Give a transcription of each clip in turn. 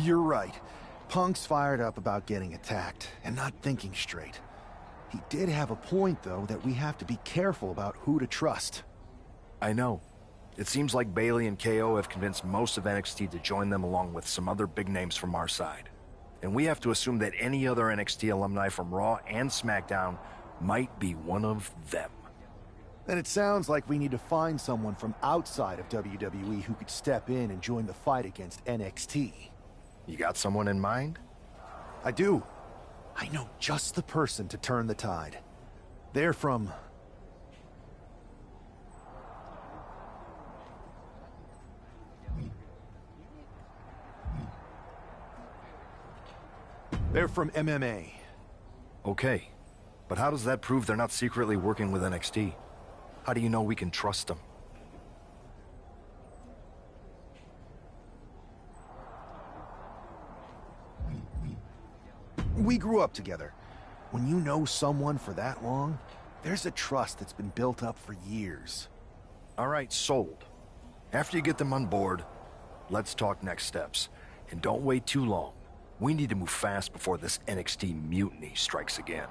You're right. Punk's fired up about getting attacked, and not thinking straight. He did have a point, though, that we have to be careful about who to trust. I know. It seems like Bailey and KO have convinced most of NXT to join them along with some other big names from our side. And we have to assume that any other NXT alumni from Raw and SmackDown might be one of them. Then it sounds like we need to find someone from outside of WWE who could step in and join the fight against NXT. You got someone in mind? I do. I know just the person to turn the tide. They're from... They're from MMA. Okay. But how does that prove they're not secretly working with NXT? How do you know we can trust them? We grew up together. When you know someone for that long, there's a trust that's been built up for years. All right, sold. After you get them on board, let's talk next steps. And don't wait too long. We need to move fast before this NXT mutiny strikes again.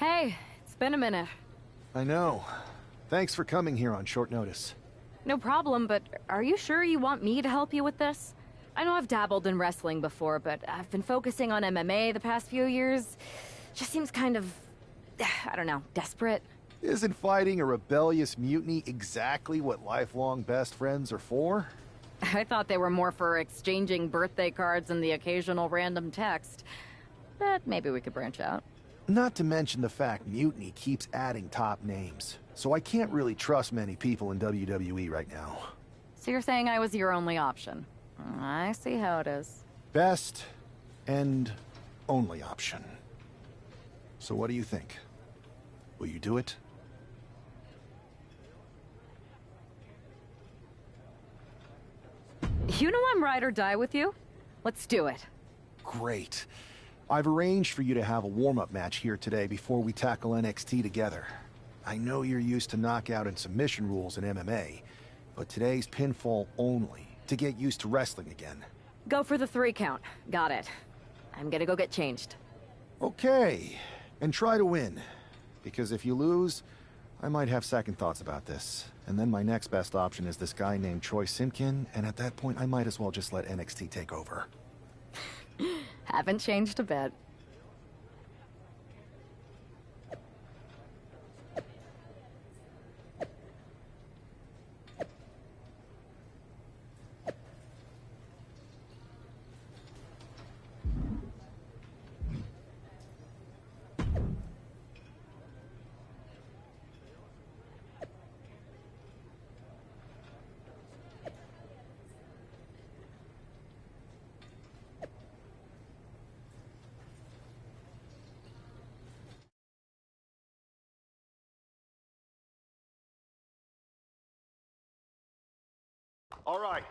Hey, it's been a minute. I know. Thanks for coming here on short notice. No problem, but are you sure you want me to help you with this? I know I've dabbled in wrestling before, but I've been focusing on MMA the past few years. Just seems kind of, I don't know, desperate. Isn't fighting a rebellious mutiny exactly what lifelong best friends are for? I thought they were more for exchanging birthday cards and the occasional random text. But maybe we could branch out. Not to mention the fact Mutiny keeps adding top names, so I can't really trust many people in WWE right now. So you're saying I was your only option? I see how it is. Best and only option. So what do you think? Will you do it? You know I'm ride or die with you. Let's do it. Great. I've arranged for you to have a warm-up match here today before we tackle NXT together. I know you're used to knockout and submission rules in MMA, but today's pinfall only, to get used to wrestling again. Go for the 3 count. Got it. I'm gonna go get changed. Okay, and try to win. Because if you lose, I might have second thoughts about this. And then my next best option is this guy named Troy Simkin, and at that point I might as well just let NXT take over. Haven't changed a bit. All right.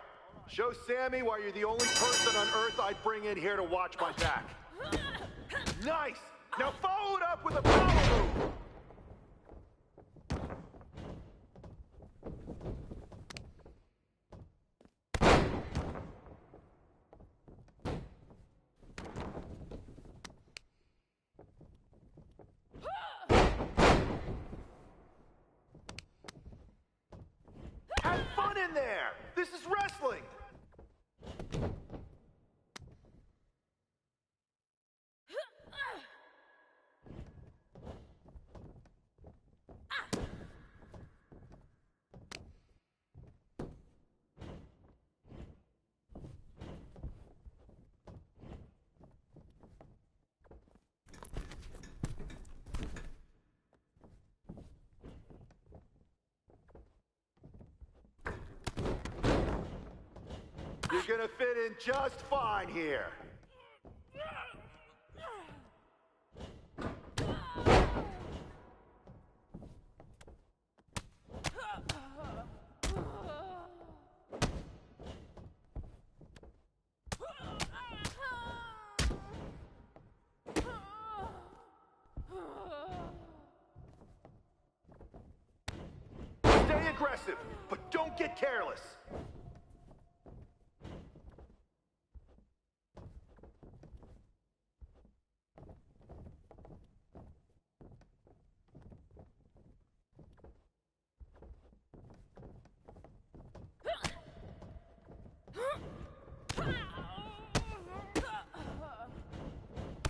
Show Sammy why you're the only person on Earth I'd bring in here to watch my back. Nice! Now follow it up with a power move! Have fun in there! This is wrestling! You're gonna fit in just fine here. Stay aggressive, but don't get careless.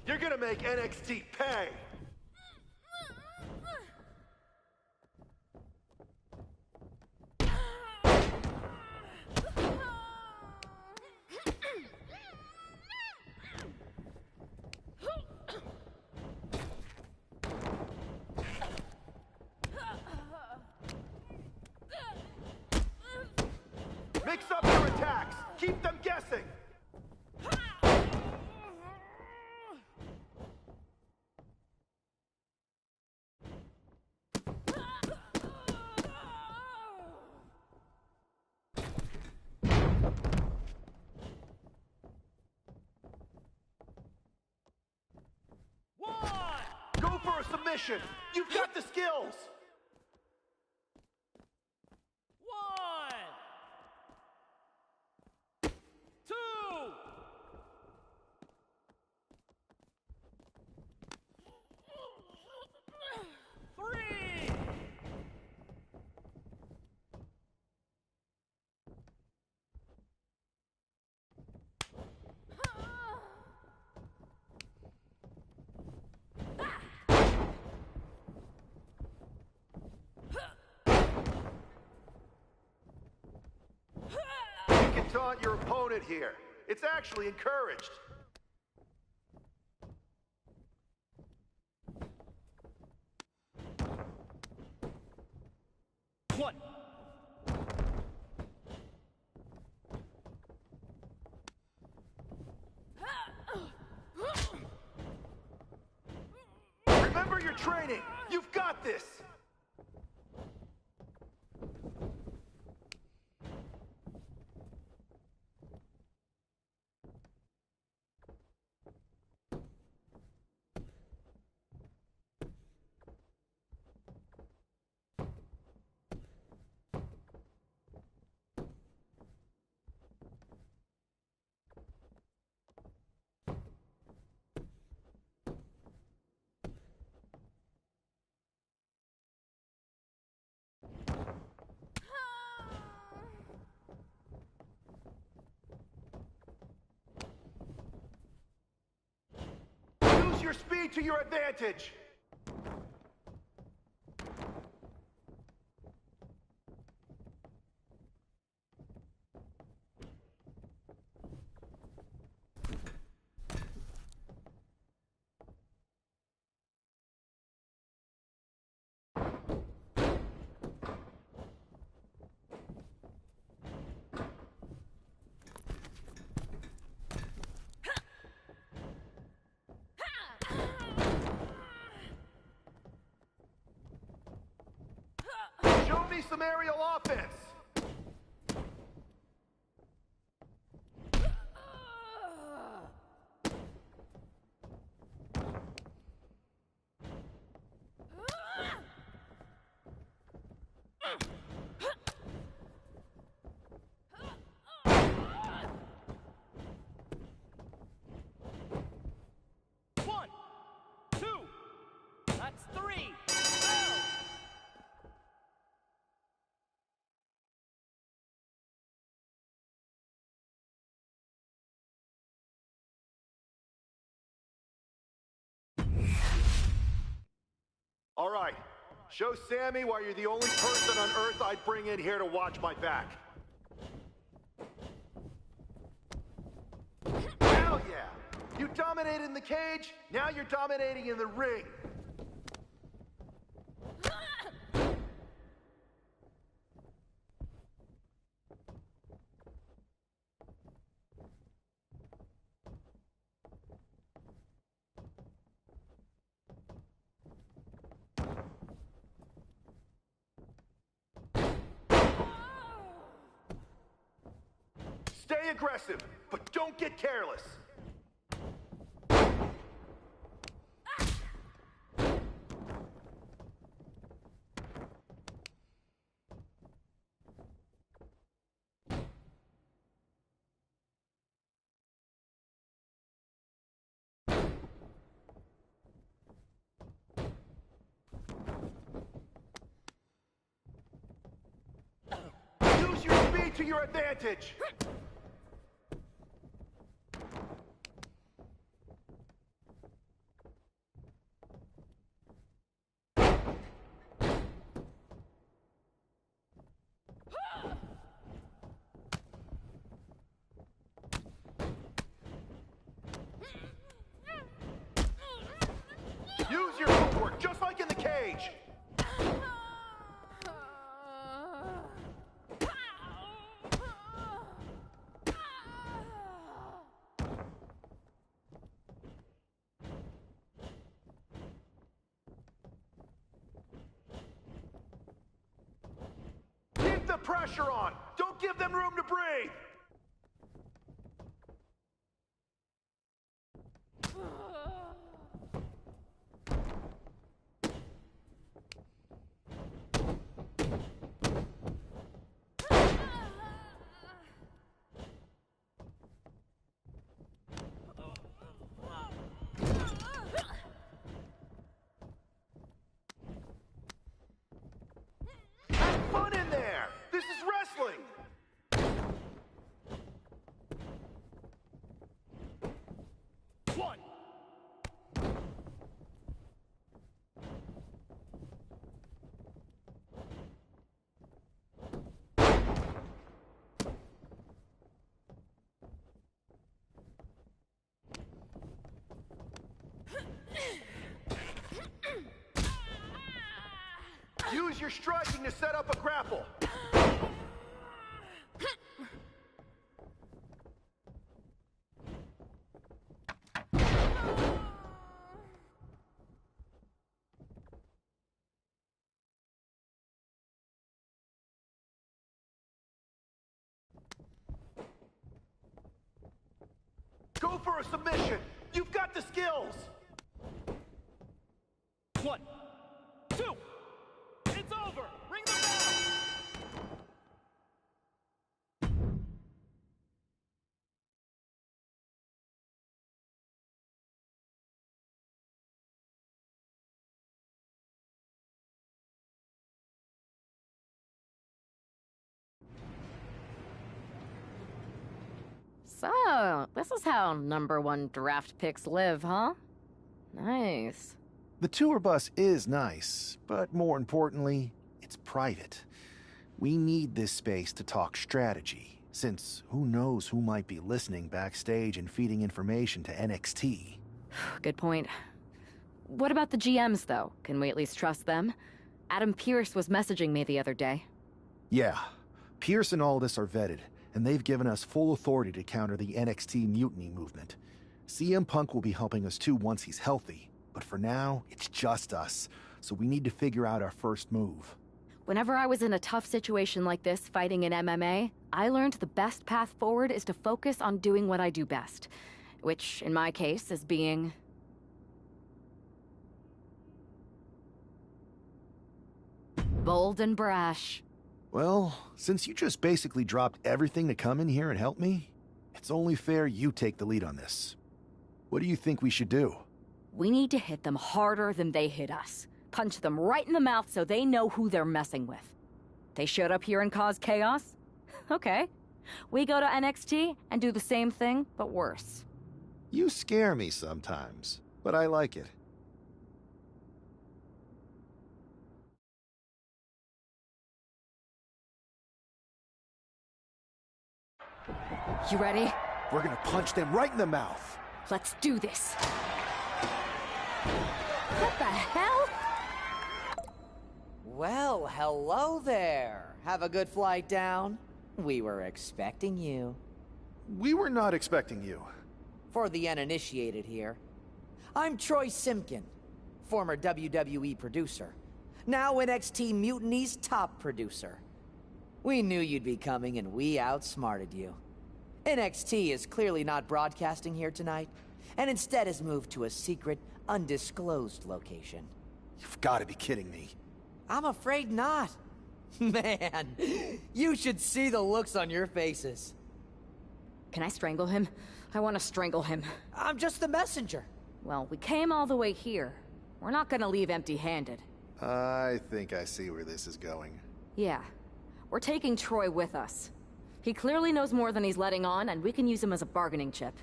You're gonna make NXT pay! Mix up your attacks! Keep them guessing! Go for a submission! You've got the skills! taunt your opponent here. It's actually encouraged. One. Remember your training. You've got this. Use your speed to your advantage. Show me some aerial offense. One. Two. That's three. Go! All right. Show Sammy why you're the only person on Earth I'd bring in here to watch my back. Hell yeah! You dominated in the cage, now you're dominating in the ring. Stay aggressive, but don't get careless. Use your speed to your advantage. Use your footwork, just like in the cage. Keep the pressure on. Don't give them room to breathe. Have fun in there. This is wrestling. Use your striking to set up a grapple. Go for a submission! You've got the skills! 1, 2, it's over! Ring the bell! So, this is how #1 draft picks live, huh? Nice. The tour bus is nice, but more importantly, it's private. We need this space to talk strategy, since who knows who might be listening backstage and feeding information to NXT. Good point. What about the GMs, though? Can we at least trust them? Adam Pearce was messaging me the other day. Yeah, Pierce and Aldis are vetted, and they've given us full authority to counter the NXT mutiny movement. CM Punk will be helping us too once he's healthy, but for now, it's just us, so we need to figure out our first move. Whenever I was in a tough situation like this fighting in MMA, I learned the best path forward is to focus on doing what I do best. Which, in my case, is being... bold and brash. Well, since you just basically dropped everything to come in here and help me, it's only fair you take the lead on this. What do you think we should do? We need to hit them harder than they hit us. Punch them right in the mouth so they know who they're messing with. They showed up here and caused chaos? Okay. We go to NXT and do the same thing, but worse. You scare me sometimes, but I like it. You ready? We're gonna punch them right in the mouth. Let's do this. What the hell? Well, hello there. Have a good flight down? We were expecting you. We were not expecting you. For the uninitiated here, I'm Troy Simkin, former WWE producer, now NXT Mutiny's top producer. We knew you'd be coming and we outsmarted you. NXT is clearly not broadcasting here tonight, and instead has moved to a secret, undisclosed location. You've got to be kidding me. I'm afraid not. Man, you should see the looks on your faces. Can I strangle him? I want to strangle him. I'm just the messenger. Well, we came all the way here. We're not gonna leave empty-handed. I think I see where this is going. Yeah. We're taking Troy with us. He clearly knows more than he's letting on, and we can use him as a bargaining chip.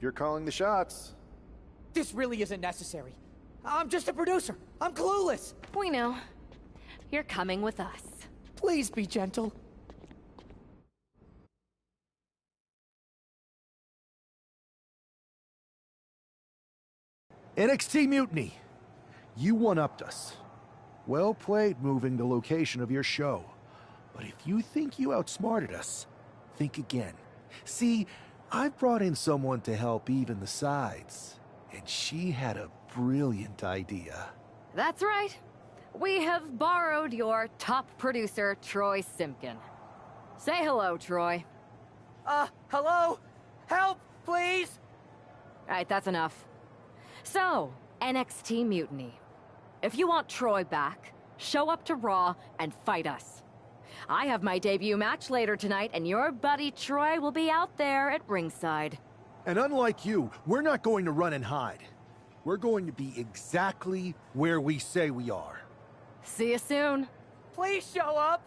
You're calling the shots. This really isn't necessary. I'm just a producer. I'm clueless. We know. You're coming with us. Please be gentle. NXT Mutiny. You one-upped us. Well played moving the location of your show. But if you think you outsmarted us, think again. See, I've brought in someone to help even the sides, and she had a brilliant idea. That's right. We have borrowed your top producer, Troy Simkin. Say hello, Troy. Hello? Help, please? All right, that's enough. So, NXT Mutiny. If you want Troy back, show up to Raw and fight us. I have my debut match later tonight, and your buddy Troy will be out there at ringside. And unlike you, we're not going to run and hide. We're going to be exactly where we say we are. See you soon. Please show up.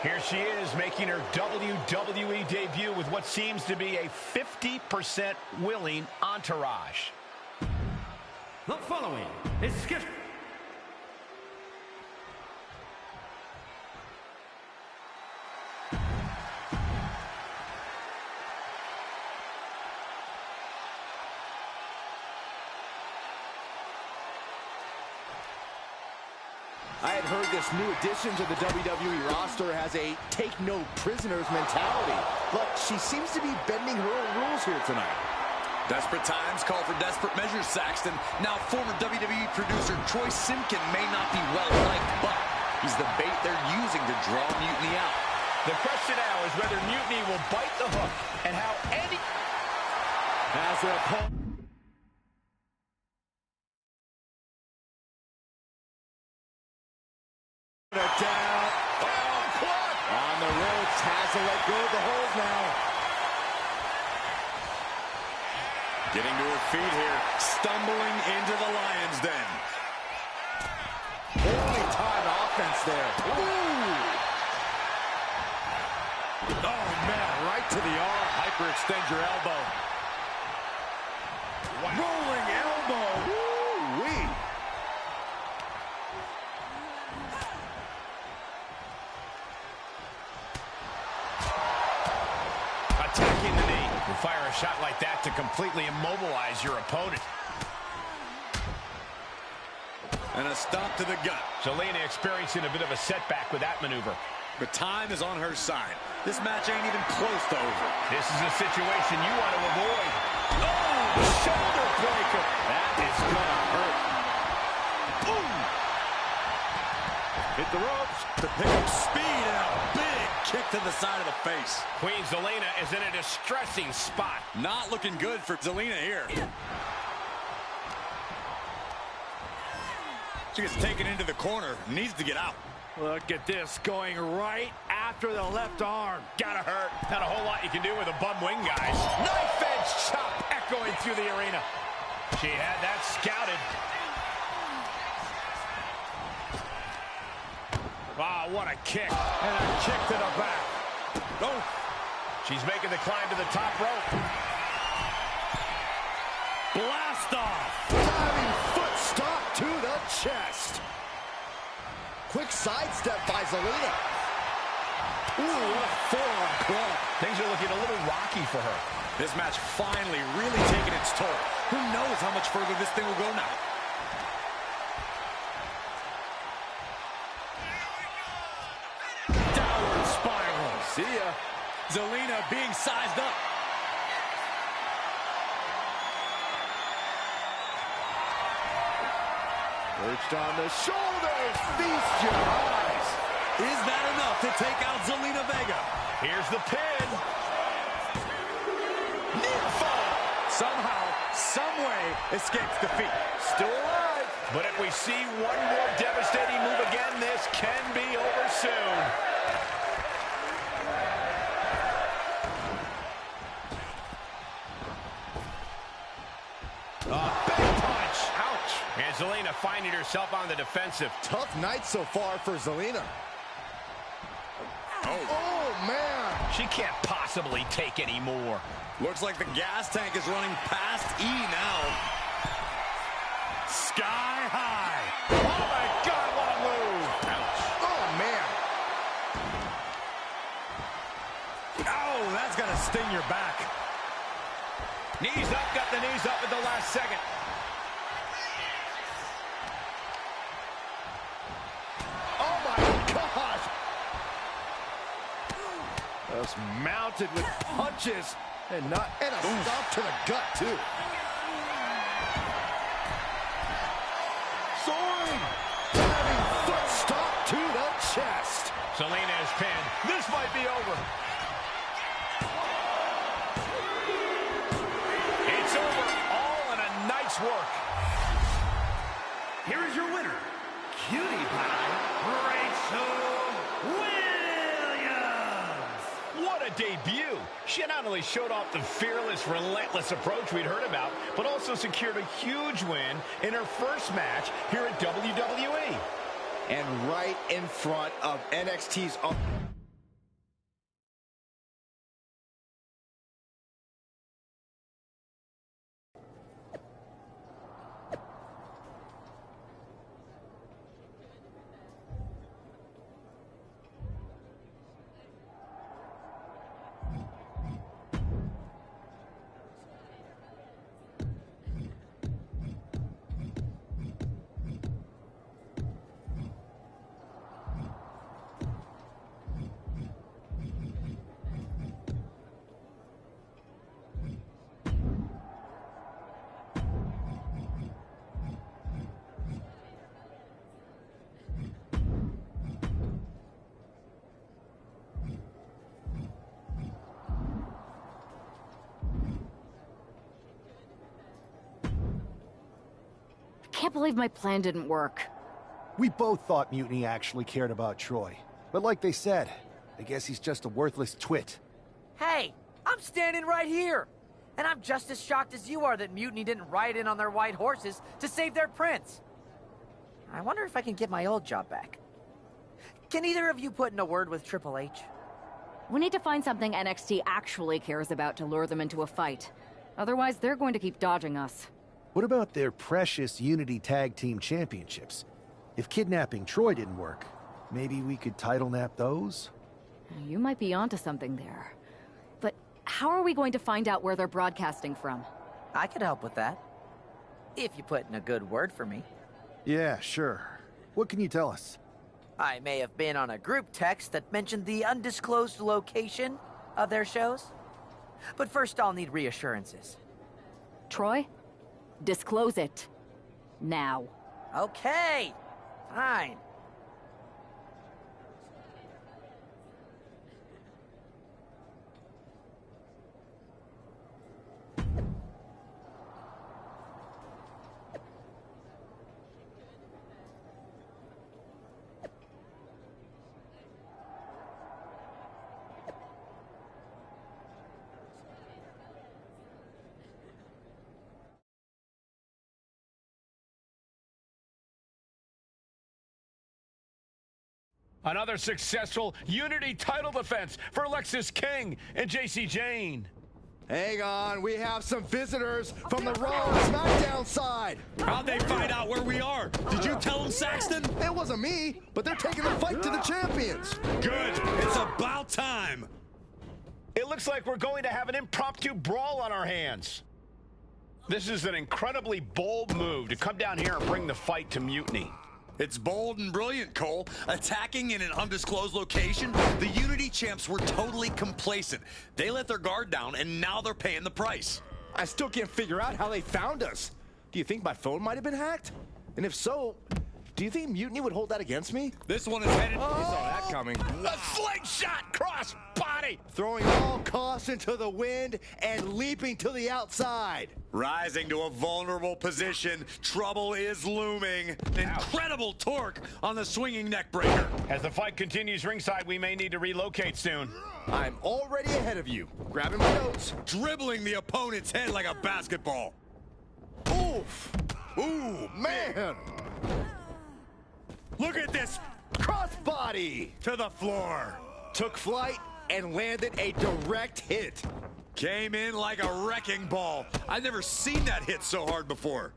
Here she is making her WWE debut with what seems to be a 50% willing entourage. The following is scheduled. I had heard this new addition to the WWE roster has a take-no-prisoners mentality, but she seems to be bending her own rules here tonight. Desperate times call for desperate measures, Saxton. Now, former WWE producer Troy Simpkin may not be well-liked, but he's the bait they're using to draw Mutiny out. The question now is whether Mutiny will bite the hook and how any... As their opponent... down. On the ropes, has to let go of the hold now. Getting to her feet here, stumbling into the Lion's Den. Poorly timed offense there. Ooh. Oh, man, right to the arm. Hyperextend your elbow. Wow. Rolling elbow. Woo-wee. Attacking the knee. You fire a shot like that to completely immobilize your opponent. And a stomp to the gut. Zelina experiencing a bit of a setback with that maneuver. But time is on her side. This match ain't even close to over. This is a situation you want to avoid. Oh, shoulder breaker. That is gonna hurt. Boom. Hit the ropes to pick up speed and a big kick to the side of the face. Queen Zelina is in a distressing spot. Not looking good for Zelina here. She gets taken into the corner, needs to get out. Look at this, going right after the left arm. Gotta hurt. Not a whole lot you can do with a bum wing, guys. Knife edge chop echoing through the arena. She had that scouted. Wow, what a kick. And a kick to the back. Oh. She's making the climb to the top rope. Blast off. Diving foot stop to the chest. Quick sidestep by Zelina. Ooh, what a forearm club. Things are looking a little rocky for her. This match finally really taking its toll. Who knows how much further this thing will go now? Downward spiral. See ya. Zelina being sized up. Perched on the shoulders. Feast your eyes. Is that enough to take out Zelina Vega? Here's the pin. Nearfall. Somehow, someway, escapes defeat. Still alive. But if we see one more devastating move again, this can be over soon. Big punch. Ouch. And Zelina finding herself on the defensive. Tough night so far for Zelina. Oh, man. She can't possibly take any more. Looks like the gas tank is running past E now. Sky high. Oh, my God, what a move. Ouch. Oh, man. Oh, that's going to sting your back. Knees up, got the knees up at the last second. Oh, my gosh. Just mounted with punches and a stomp to the gut, too. Soaring. Diving foot stomp to the chest. Zelina is pinned. This might be over. It's over. All in a nice work. Here is your winner, Cutie Pie, Rachel Williams. What a debut. She not only showed off the fearless, relentless approach we'd heard about, but also secured a huge win in her first match here at WWE. And right in front of NXT's own. can't believe my plan didn't work. We both thought Mutiny actually cared about Troy. But like they said, I guess he's just a worthless twit. Hey, I'm standing right here. And I'm just as shocked as you are that Mutiny didn't ride in on their white horses to save their prince. I wonder if I can get my old job back. Can either of you put in a word with Triple H? We need to find something NXT actually cares about to lure them into a fight. Otherwise, they're going to keep dodging us. What about their precious Unity Tag Team Championships? If kidnapping Troy didn't work, maybe we could title nap those? You might be onto something there. But how are we going to find out where they're broadcasting from? I could help with that. If you put in a good word for me. Yeah, sure. What can you tell us? I may have been on a group text that mentioned the undisclosed location of their shows. But first I'll need reassurances. Troy? Disclose it. Now. Okay. Fine. Another successful Unity title defense for Lexis King and JC Jane. Hang on, we have some visitors from the Raw and SmackDown side. How'd they find out where we are? Did you tell them, Saxton? It wasn't me, but they're taking the fight to the champions. Good. It's about time. It looks like we're going to have an impromptu brawl on our hands. This is an incredibly bold move to come down here and bring the fight to Mutiny. It's bold and brilliant, Cole. Attacking in an undisclosed location, the Unity champs were totally complacent. They let their guard down, and now they're paying the price. I still can't figure out how they found us. Do you think my phone might have been hacked? And if so, do you think Mutiny would hold that against me? This one is headed... We saw that coming. A slingshot cross body! Throwing all caution to the wind and leaping to the outside. Rising to a vulnerable position, trouble is looming. Incredible torque on the swinging neck breaker. As the fight continues ringside, we may need to relocate soon. I'm already ahead of you. Grabbing my notes. Dribbling the opponent's head like a basketball. Oof. Ooh, man. Look at this. Crossbody. To the floor. Took flight and landed a direct hit. Came in like a wrecking ball. I've never seen that hit so hard before.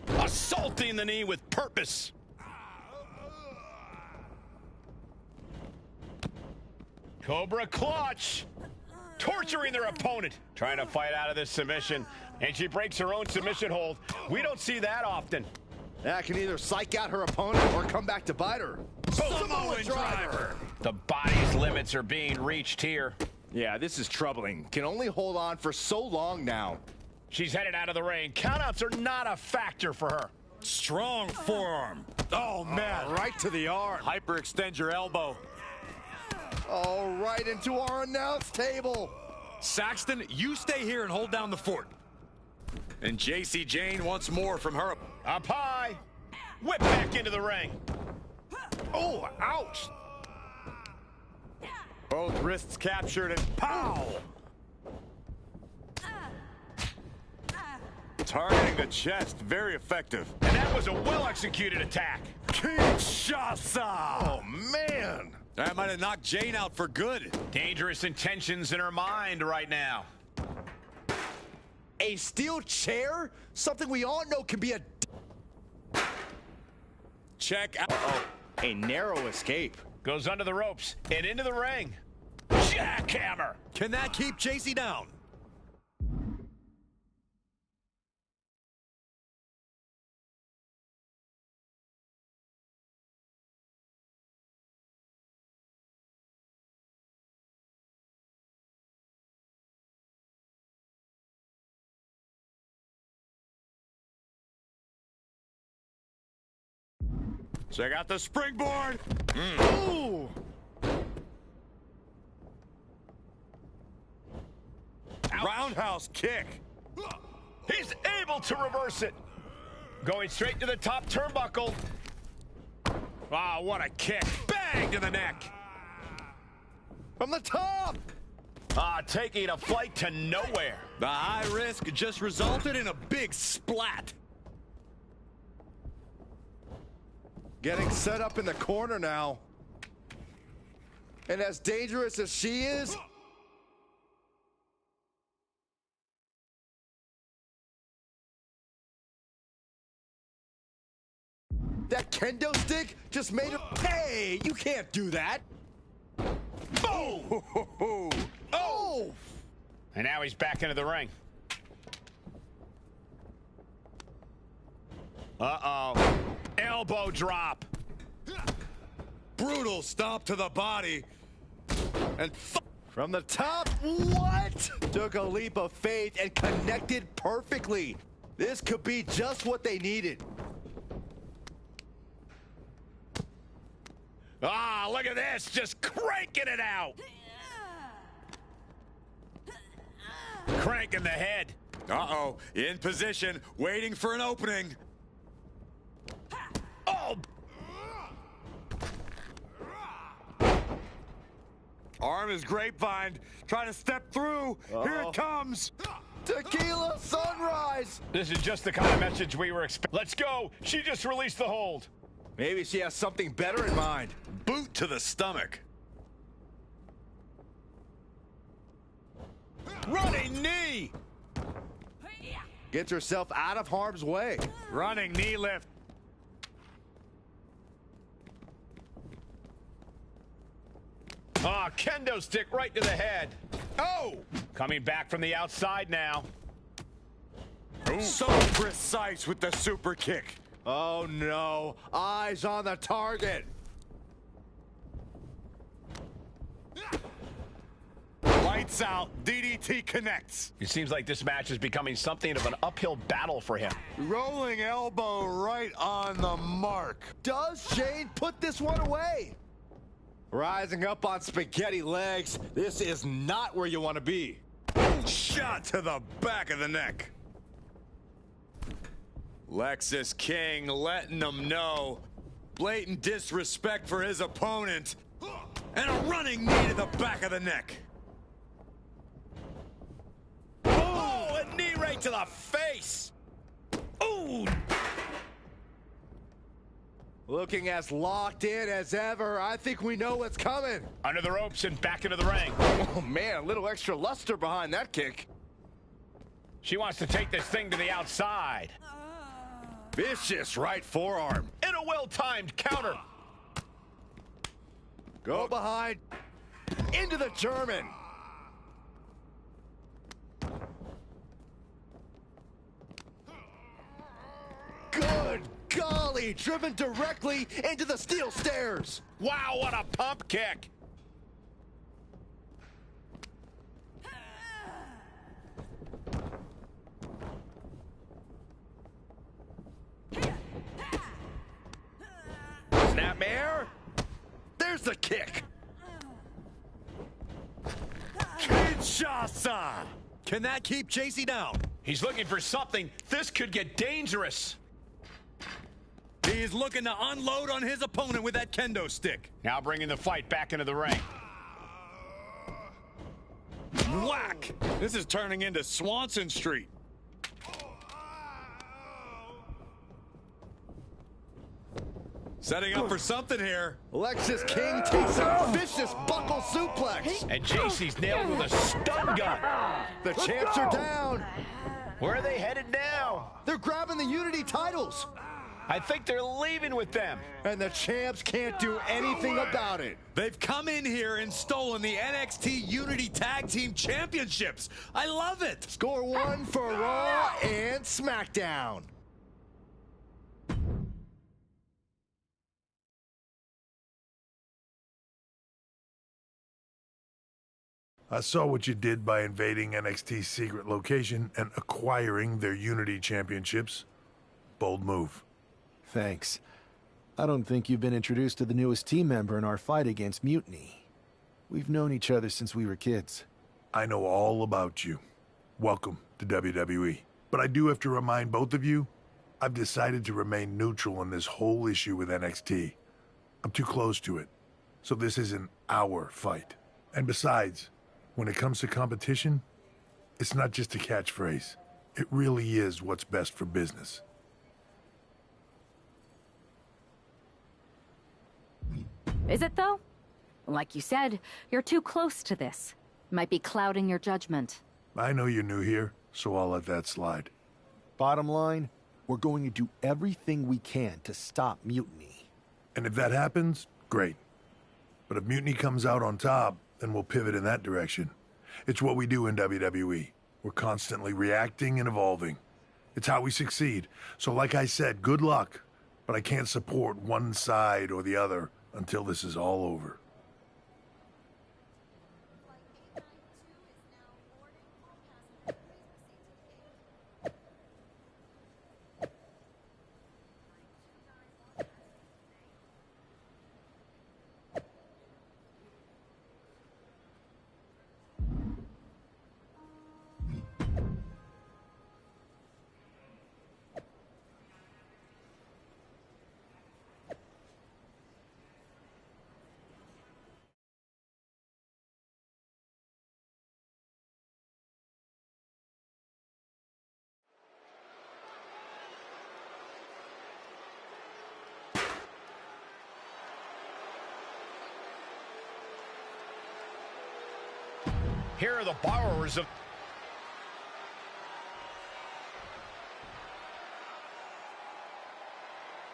Assaulting the knee with purpose. Cobra clutch. Torturing their opponent. Trying to fight out of this submission. And she breaks her own submission hold. We don't see that often. That can either psych out her opponent or come back to bite her. Samoan driver. The body's limits are being reached here. Yeah, this is troubling. Can only hold on for so long now. She's headed out of the ring. Countouts are not a factor for her. Strong forearm. Oh, man. Right to the arm. Hyperextend your elbow. Oh, right into our announce table. Saxton, you stay here and hold down the fort. And JC Jane wants more from her. Up high. Whip back into the ring. Oh, ouch. Both wrists captured and pow! Targeting the chest, very effective. And that was a well-executed attack. Kinshasa! Oh, man. That might have knocked Jane out for good. Dangerous intentions in her mind right now. A steel chair? Something we all know can be a... Check out. Oh, a narrow escape. Goes under the ropes and into the ring. Jackhammer. Can that keep JC down? Check out the springboard. Ooh. Roundhouse kick. He's able to reverse it. Going straight to the top turnbuckle. Wow, what a kick. Bang to the neck. From the top! Taking a flight to nowhere. The high risk just resulted in a big splat. Getting set up in the corner now. And as dangerous as she is, that kendo stick just made him. Hey, you can't do that. Boom! Oh! And now he's back into the ring. Uh-oh. Elbow drop. Brutal stomp to the body. And From the top, what? Took a leap of faith and connected perfectly. This could be just what they needed. Look at this, just cranking it out. Cranking the head. uh-oh, in position, waiting for an opening. Oh! Arm is grapevine, trying to step through. Here it comes. Tequila sunrise. This is just the kind of message we were expecting. Let's go. She just released the hold. Maybe she has something better in mind. Boot to the stomach. Running knee. Gets herself out of harm's way. Running knee lift. Kendo stick right to the head. Oh! Coming back from the outside now. Ooh. So precise with the super kick. Oh no, eyes on the target. Lights out, DDT connects. It seems like this match is becoming something of an uphill battle for him. Rolling elbow right on the mark. Does Shane put this one away? Rising up on spaghetti legs. This is not where you want to be. Shot to the back of the neck. Lexis King letting them know. Blatant disrespect for his opponent. And a running knee to the back of the neck. Oh, a knee right to the face. Ooh. Looking as locked in as ever. I think we know what's coming. Under the ropes and back into the ring. Oh man, a little extra luster behind that kick. She wants to take this thing to the outside. Vicious right forearm. And a well-timed counter. Go behind. Into the German. Good golly, driven directly into the steel stairs. Wow, what a pump kick. Snapmare. There's the kick. Kinshasa. Can that keep JC down? He's looking for something. This could get dangerous. He's looking to unload on his opponent with that kendo stick. Now bringing the fight back into the ring. Whack! This is turning into Swanson Street. Setting up for something here. Lexis King takes a vicious buckle suplex. And JC's nailed with a stun gun. The champs are down. Where are they headed now? They're grabbing the Unity titles. I think they're leaving with them. And the champs can't do anything about it. They've come in here and stolen the NXT Unity Tag Team Championships. I love it. Score one for Raw and SmackDown. I saw what you did by invading NXT's secret location and acquiring their Unity Championships. Bold move. Thanks. I don't think you've been introduced to the newest team member in our fight against Mutiny. We've known each other since we were kids. I know all about you. Welcome to WWE. But I do have to remind both of you, I've decided to remain neutral on this whole issue with NXT. I'm too close to it, so this isn't our fight. And besides, when it comes to competition, it's not just a catchphrase. It really is what's best for business. Is it, though? Like you said, you're too close to this. Might be clouding your judgment. I know you're new here, so I'll let that slide. Bottom line, we're going to do everything we can to stop mutiny. And if that happens, great. But if mutiny comes out on top, then we'll pivot in that direction. It's what we do in WWE. We're constantly reacting and evolving. It's how we succeed. So like I said, good luck. But I can't support one side or the other until this is all over. Here are the borrowers of...